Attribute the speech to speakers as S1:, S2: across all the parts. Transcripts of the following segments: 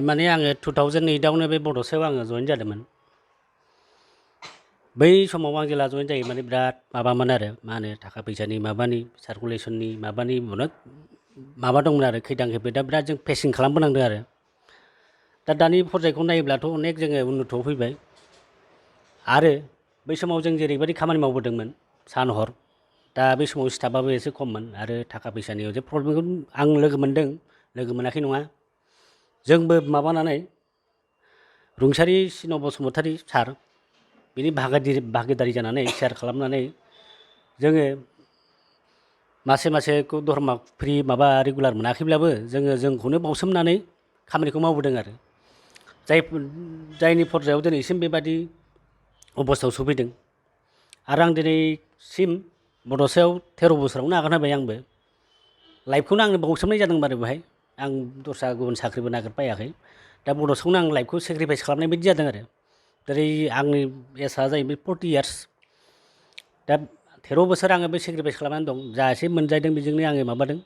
S1: माने आङो 2008आवनो बे बड'सायाव आङो जइन जादोंमोन। बै समाव आं जेला जइन जायो माने बिराद माबामोन आरो मा होनो थाखा फैसानि माबानि सार्कुलेसननि माबानि अनेक माबा दंमोन आरो खैदां खैफोद दा बिराद जों फेसिं खालामबोनांदों आरो दा दानि फर्जायखौ नायोब्लाथ' अनेक जोङो उन्नतआव फैबाय आरो बै समाव जों जेरैबायदि खामानि मावबोदोंमोन सान हर दा बै समाव स्टाफआबो एसे खममोन आरो थाखा फैसानि जे प्रब्लेमखौ आं लोगो मोनदों लोगो मोनाखै नङा जोंबो माबानानै रुंसारि सिन' बसुमतारी सार बिनि भागीदारि जानानै शेयार खालामनानै जोङो मासे मासेखौ दरमा फ्रि माबा रेगुलार मोनाखैब्लाबो जोङो जोंखौनो बावसोमनानै खामानिखौ मावबोदों आरो जायनि फर्जायाव दिनैसिम बेबादि अबस्थायाव सफैदों आरो आं दिनैसिम बड'सायाव 13 बोसोरावनो आगान होबाय आंबो लाइफखौनो आंनो बावसोमनाय जादों आरो बेहाय आं दस्रा गुबुन साख्रिबो नागिरबायाखै दा बड'सायावनो आं लाइफखौ सेक्रिफाइस खालामनाय बायदि जादों आरो जेरै आंनि एजआ जाहैबाय 40 इयार्स दा 13 बोसोर आङो बे सेक्रिफाइस खालामनानै दं जा एसे मोनजादों बेजोंनो आङो माबादों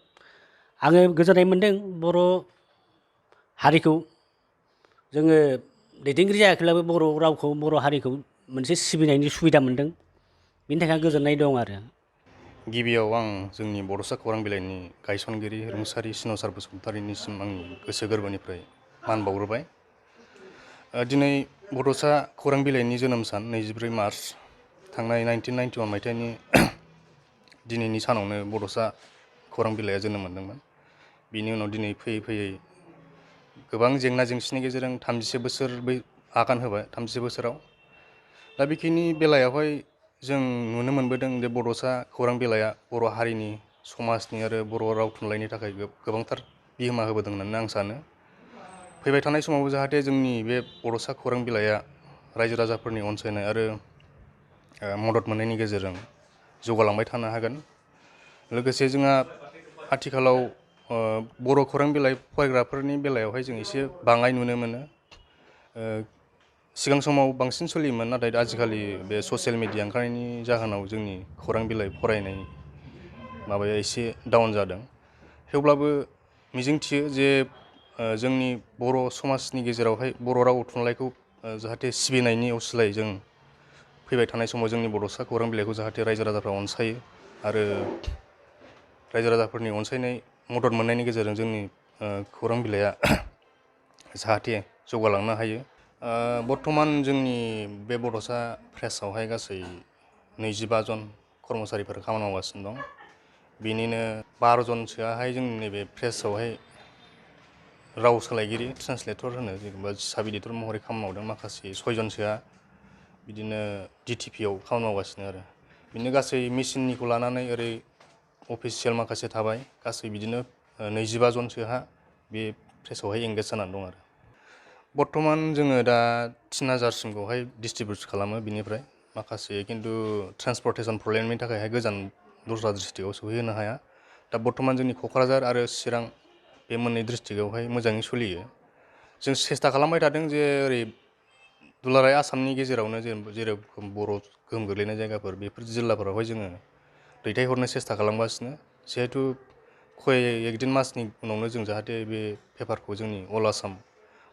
S1: आङो गोजोननाय मोन्दों बर' हारिखौ जोङो दैदेनगिरि जायाखैब्लाबो बर' रावखौ बर' हारिखौ मोनसे सिबिनायनि सुबिदा मोन्दों बिनि थाखाय गोजोननाय दं आरो
S2: गिबियाव आं जोंनि बड'सा खौरां बिलाइनि गायसनगिरि रुंसारि सिन' बसुमतारीनिसिम आंनि गोसो गोरबोनिफ्राय मान बावग्रोबाय। दिनै बड'सा खौरां बिलाइनि जोनोम सान 24 मार्च थांनाय 1991 मायथाइनि दिनैनि सानावनो बड'सा खौरां बिलाइया जोनोम मोन्दोंमोन। बिनि उनाव दिनै फैयै फैयै गोबां जेंना जेंसिनि गेजेरजों 30 बोसोर आगान होबाय 30 बोसोराव दा बेखिनि बेलायावहाय जों नुनो मोनबोदों जे बड'सा खौरां बिलाइया बर' हारिनि समाजनि आरो बर' राव थुनलाइनि थाखाय गोबांथार बिहोमा होबोदों होननानै आं सानो। फैबाय थानाय समावबो जाहाथे जोंनि बे बड'सा खौरां बिलाइया रायजो राजाफोरनि अनसायनाय आरो मदद मोननायनि गेजेरजों जौगालांबाय थानो हागोन। लोगोसे जोंहा आथिखालाव बर' खौरां बिलाइ फरायग्राफोरनि बेलायावहाय जों एसे बाङाय नुनो मोनो। सिगां समाव बांसिन सोलियोमोन नाथाय आजिखालि बे ससियेल मिडिया ओंखारनायनि जाहोनाव जोंनि खौरां बिलाइ फरायनाय माबाया एसे डाउन जादों। थेवब्लाबो मिजिंथियो जे जोंनि बर' समाजनि गेजेरावहाय बर' राव थुनलाइखौ जाहाथे सिबिनायनि असिलायै जों फैबाय थानाय समाव जोंनि बड'सा खौरां बिलाइखौ जाहाथे रायजो राजाफ्रा अनसायो आरो रायजो राजाफोरनि अनसायनाय मदद मोननायनि गेजेरजों जोंनि खौरां बिलाइया जाहाथे जौगालांनो हायो। बर्थमान जोंनि बे बड'सा प्रेसआवहाय गासै 25 जन कर्मचारिफोर खामानि मावगासिनो दं। बिनिनो 12 जनसोआहाय जोंनि नैबे प्रेसआवहाय राव सोलायगिरि ट्रेन्सलेटर होनो जेनेबा साब इदिटर महरै खामानि मावदों। माखासे 6 जनसोआ बिदिनो DTPआव खामानि मावगासिनो आरो बिदिनो गासै मेसिननिखौ लानानै ओरै अफिसियेल माखासे थाबाय गासै बिदिनो 25 जनसोहा बे प्रेसआवहाय एंगेज जानानै दं आरो बर्थमान जोङो दा 3000सिमखौहाय डिस्ट्रिबिउट खालामो बिनिफ्राय माखासे खिन्थु ट्रेन्सपर्टेसन प्रब्लेमनि थाखायहाय गोजान दस्रा डिस्ट्रिक्टआव सहैहोनो हाया। दा बर्थमान जोंनि क'क्राझार आरो चिरां बे मोननै डिस्ट्रिक्टआवहाय मोजाङै सोलियो। जों सेस्था खालामबाय थादों जे ओरै दुलाराय आसामनि गेजेरावनो जेरेखम बर' गोहोम गोग्लैनाय जायगाफोर बेफोर जिल्लाफोरावहाय जोङो दैथायहरनो सेस्था खालामगासिनो। जिहेथु खय एकदिन मासनि उनावनो जों जाहाथे बे पेपारखौ जोंनि अल आसाम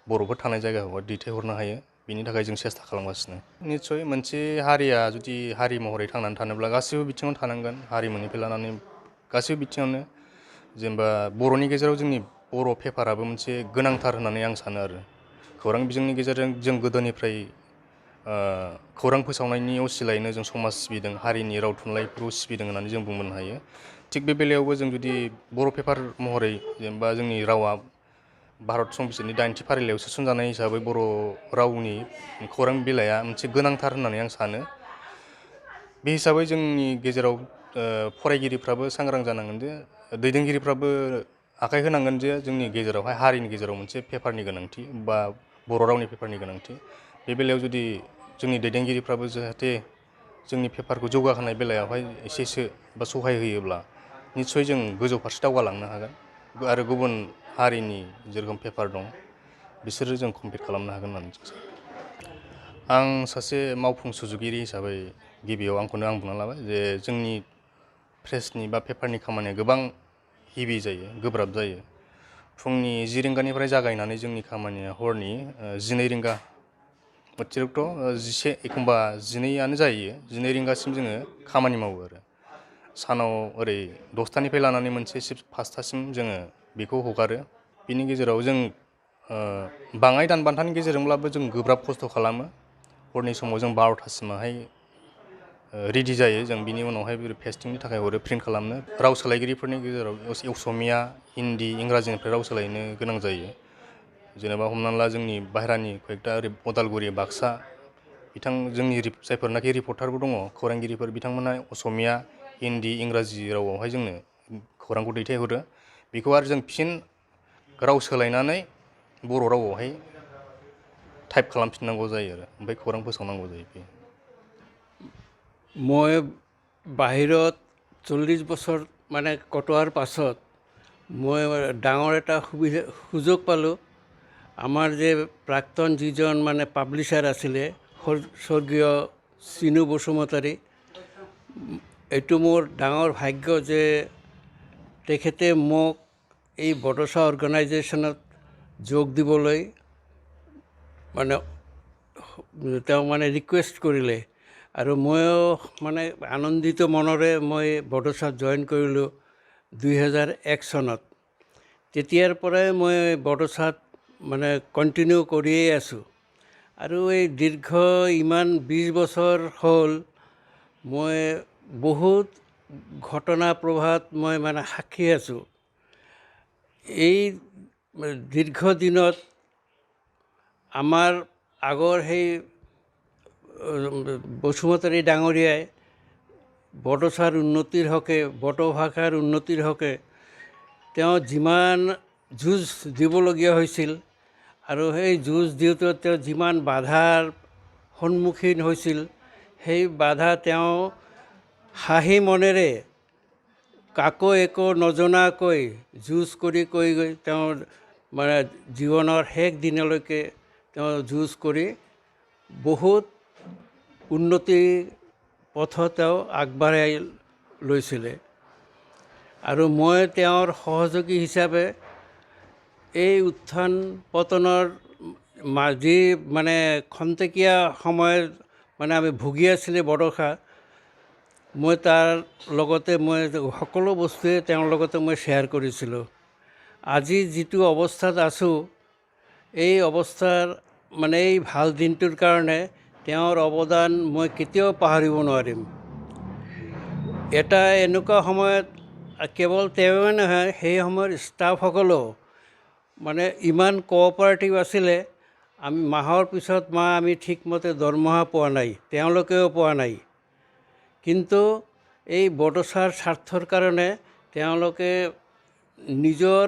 S2: बर'फोर थानाय जायगायावहाय दैथायहरनो हायो बिनि थाखाय जों सेस्था खालामगासिनो। निस्सय मोनसे हारिया जुदि हारि महरै थांनानै थानोब्ला गासैबो बिथिङाव थानांगोन हारिमुनिफ्राय लानानै गासैबो बिथिङावनो जेनेबा बर'नि गेजेराव जोंनि बर' पेपाराबो मोनसे गोनांथार होननानै आं सानो आरो खौरां बिजोंनि गेजेरजों जों गोदोनिफ्राय खौरां फोसावनायनि असिलायैनो जों समाज सिबिदों हारिनि राव थुनलाइफोरखौ सिबिदों होननानै जों बुंनो हायो। थिग बे बेलायावबो जों जुदि बर' पेपार महरै जेनेबा जोंनि रावा भारत संबिजितनि 80 फारिलाइयाव सोसनजानाय हिसाबै बर' रावनि खौरां बिलाइया मोनसे गोनांथार होननानै आं सानो। बे हिसाबै जोंनि गेजेराव फरायगिरिफ्राबो सांग्रां जानांगोन जे दैदेनगिरिफ्राबो आखाय होनांगोन जे जोंनि गेजेरावहाय हारिनि गेजेराव मोनसे पेपारनि गोनांथि बा बर' रावनि पेपारनि गोनांथि। बे बेलायाव जुदि जोंनि दैदेनगिरिफ्राबो जाहाथे जोंनि पेपारखौ जौगाहोनाय बेलायावहाय एसेसो बा सहाय होयोब्ला निस्सय जों गोजौ फारसे दावगालांनो हागोन आरो गुबुन हारिनि जेरखम पेपार दं बिसोरो जों कम्पिट खालामनो हागोन होननानै जों सानो। आं सासे मावफुं सुजुगिरि हिसाबै गिबियाव आंखौनो आं बुंना लाबाय जे जोंनि प्रेसनि बा पेपारनि खामानिया गोबां हेभि जायो गोब्राब जायो। फुंनि 10 रिंगानिफ्राय जागायनानै जोंनि खामानिया हरनि 12 रिंगा अतिरिक्त 11 एखमबा 12आनो जायो 12 रिंगासिम जोङो खामानि मावो आरो सानाव ओरै 10थानिफ्राय लानानै मोनसे 5थासिम जोङो बेखौ हगारो बिनि गेजेराव जों बाङाय दान बान्थानि गेजेरजोंब्लाबो जों गोब्राब खस्थ' खालामो हरनि समाव जों 12थासिमावहाय रेडि जायो जों बिनि उनावहाय पेस्टिंनि थाखाय हरो प्रिन्ट खालामनो राव सोलायगिरिफोरनि गेजेराव असमिया हिन्दी इंराजिनिफ्राय राव सोलायनो गोनां जायो जेनेबा हमनानै ला जोंनि बाहेरानि कयेकटा ओरै उदालगुरि बाक्सा जोंनि जायफोरनाखि रिपर्टारबो दङ खौरांगिरिफोर बिथांमोना असमिया हिन्दी इंराजि रावआवहाय जोंनो खौरांखौ दैथायहरो बेखौ आरो जों फिन राव सोलायनानै बर' रावआवहाय टाइप खालामफिननांगौ जायो आरो ओमफ्राय खौरां फोसावनांगौ जायो
S3: মই বাহিৰত 40 বছৰ মানে কটোৱাৰ পাছত মই ডাঙৰ এটা সুযোগ পালোঁ আমাৰ যে প্ৰাক্তন যিজন মানে পাব্লিশ্বাৰ আছিলে স্বৰ্গীয় চিনু বসুমতাৰী এইটো মোৰ ডাঙৰ ভাগ্য যে তেখেতে মোক এই বড়োচা অৰ্গেনাইজেশ্যনত যোগ দিবলৈ মানে তেওঁ মানে ৰিকুৱেষ্ট কৰিলে আৰু ময়ো মানে আনন্দিত মনেৰে মই বড়োচাত জইন কৰিলোঁ 2001 চনত তেতিয়াৰ পৰাই মই বড়োচাত মানে কণ্টিনিউ কৰিয়ে আছোঁ আৰু এই দীৰ্ঘ ইমান 20 বছৰ হ'ল মই বহুত ঘটনা প্ৰবাহত মই মানে সাক্ষী আছোঁ এই দীৰ্ঘ দিনত আমাৰ আগৰ সেই বসুমতাৰী ডাঙৰীয়াই বড়োচাৰ উন্নতিৰ হকে বড়ো ভাষাৰ উন্নতিৰ হকে তেওঁ যিমান যুঁজ দিবলগীয়া হৈছিল আৰু সেই যুঁজ দিওঁতে তেওঁ যিমান বাধাৰ সন্মুখীন হৈছিল সেই বাধা তেওঁ হাঁহি মনেৰে কাকো একো নজনাকৈ যুঁজ কৰি গৈ তেওঁৰ মানে জীৱনৰ শেষ দিনলৈকে তেওঁ যুঁজ কৰি বহুত উন্নতিৰ পথত তেওঁ আগবঢ়াই লৈছিলে আৰু মই তেওঁৰ সহযোগী হিচাপে এই উত্থান পতনৰ যি মানে খন্তেকীয়া সময়ত মানে আমি ভুগি আছিলোঁ বড়োষা মই তাৰ লগতে মই সকলো বস্তুৱে তেওঁৰ লগতে মই শ্বেয়াৰ কৰিছিলোঁ আজি যিটো অৱস্থাত আছোঁ এই অৱস্থাৰ মানে এই ভাল দিনটোৰ কাৰণে তেওঁৰ অৱদান মই কেতিয়াও পাহৰিব নোৱাৰিম এটা এনেকুৱা সময়ত কেৱল তেওঁৱে নহয় সেই সময়ৰ ষ্টাফসকলেও মানে ইমান কোঅপাৰেটিভ আছিলে আমি মাহৰ পিছত মাহ আমি ঠিকমতে দৰমহা পোৱা নাই তেওঁলোকেও পোৱা নাই কিন্তু এই বড়োচাৰ স্বাৰ্থৰ কাৰণে তেওঁলোকে নিজৰ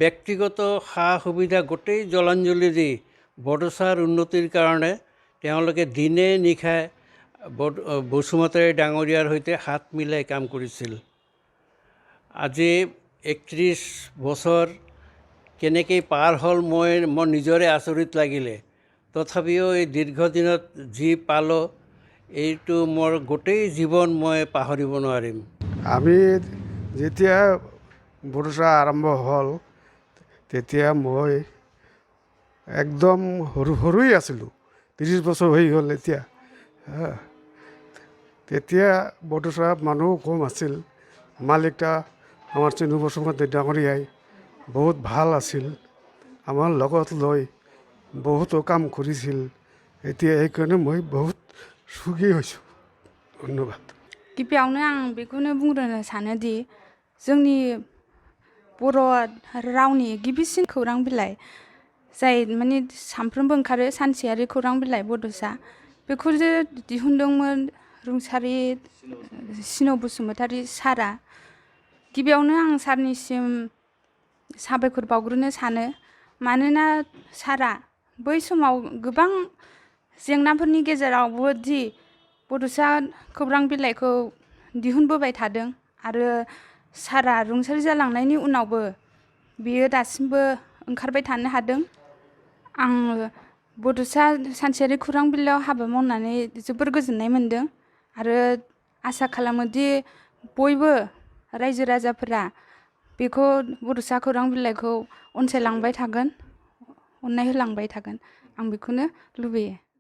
S3: ব্যক্তিগত সা সুবিধা গোটেই জলাঞ্জলি দি বড়োচাৰ উন্নতিৰ কাৰণে তেওঁলোকে দিনে নিশাই বসুমতাৰী ডাঙৰীয়াৰ সৈতে হাত মিলাই কাম কৰিছিল আজি 31 বছৰ কেনেকৈ পাৰ হ'ল মই নিজৰে আচৰিত লাগিলে তথাপিও এই দীৰ্ঘদিনত যি পালোঁ এইটো মোৰ গোটেই জীৱন মই পাহৰিব নোৱাৰিম
S4: আমি যেতিয়া বড়োচা আৰম্ভ হ'ল তেতিয়া মই একদম সৰুই আছিলোঁ 30 বছৰ হৈ গ'ল এতিয়া তেতিয়া বড়োচা মানুহ কম আছিল মালিকটা আমাৰ চিনু বসুমতাৰী ডাঙৰীয়াই বহুত ভাল আছিল আমাৰ লগত লৈ বহুতো কাম কৰিছিল এতিয়া এইকাৰণে মই বহুত সুখী হৈছোঁ ধন্যবাद
S5: गिबियावनो आं बेखौनो बुंग्रोनो सानोदि जोंनि बर' रावनि गिबिसिन खौरां बिलाइ जाय माने सानफ्रोमबो ओंखारो सानसेयारि खौरां बिलाइ बड'सा बेखौ जे दिहुनदोंमोन रुंसारि सिनु बसुमतारी सारा गिबियावनो आं सारनिसिम साबायखर बावग्रोनो सानो मानोना सारा बै समाव गोबां जेंनाफोरनि गेजेरावबो दि बड'सा खौरां बिलाइखौ दिहुनबोबाय थादों आरो सारा रुंसारि जालांनायनि उनावबो बियो दासिमबो ओंखारबाय थानो हादों आं बड'सा सानसेयारि खौरां बिलाइयाव हाबा मावनानै जोबोर गोजोननाय मोन्दों आरो आसा खालामो दि बयबो रायजो राजाफोरा बेखौ बड'सा खौरां बिलाइखौ अनसायलांबाय थागोन अननाय होलांबाय थागोन आं बेखौनो लुबैयो